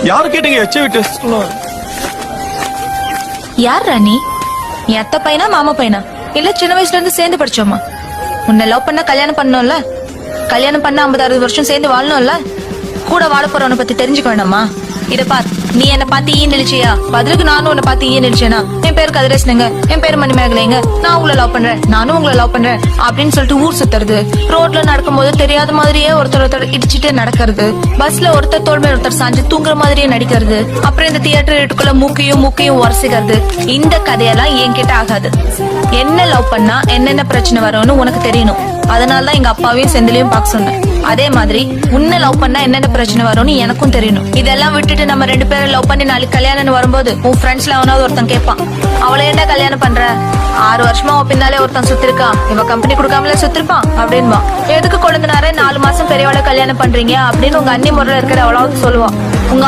யாரு கேட்டீங்க எச்ச விட்டு? யார் ராணி? என் அத்தை பையனா மாமா பையனா இல்ல சின்ன வயசுல இருந்து சேர்ந்து படிச்சோமா? உன்னை லவ் பண்ண கல்யாணம் பண்ணணும்ல, கல்யாணம் பண்ண 50-60 வருஷம் சேர்ந்து வாழணும்ல, கூட வாழ போறவனை பத்தி தெரிஞ்சுக்க வேண்டாமா? இத பார், நீ என்ன பார்த்து ஈ நிலைச்சியா, பதிலுக்கு நானும் உன்னை பார்த்து ஈ நிலைச்சேனா? என் பேரு கதிரேசனுங்க, என் பேரு மணிமேகலைங்க, நான் உங்களை லவ் பண்றேன், நானும் உங்களை லவ் பண்றேன் அப்படின்னு சொல்லிட்டு ஊர் சுத்துறது, ரோட்ல நடக்கும்போது தெரியாத மாதிரியே ஒருத்தர் இடிச்சுட்டு நடக்கிறது, பஸ்ல ஒருத்தர் தோல் மேல ஒருத்தர் சாஞ்சு தூங்குற மாதிரியே நடிக்கிறது, அப்புறம் இந்த தியேட்டர் வீட்டுக்குள்ள மூக்கையும் உரசிக்கிறது, இந்த கதையெல்லாம் என்கிட்ட ஆகாது. என்ன லவ் பண்ணா என்னென்ன பிரச்சனை வரும்னு உனக்கு தெரியணும். அதனாலதான் எங்க அப்பாவையும் செந்திலையும் பார்க்க சொன்னேன். அதே மாதிரி உன்னை லவ் பண்ணா என்னென்ன பிரச்சனை வரும்னு எனக்கும் தெரியணும். இதெல்லாம் விட்டுட்டு நம்ம 2 பேரும் லவ் பண்ணி நாளைக்கு கல்யாணம் வரும்போது உன் ஃப்ரெண்ட்ஸ்ல அவனாவது ஒருத்தன் கேட்பான், அவளை என்ன கல்யாணம் பண்ற, 6 வருஷமா உன் பின்னாலே ஒருத்தன் சுத்திருக்கான், இவன் கம்பெனி கொடுக்காமலே சுத்திருப்பான் அப்படின்பா. எதுக்கு கொழுந்தனாரே 4 மாசம் பெரியவாளை கல்யாணம் பண்றீங்க அப்படின்னு உங்க அண்ணி முறையில இருக்கிற அவளாவது சொல்லுவான். உங்க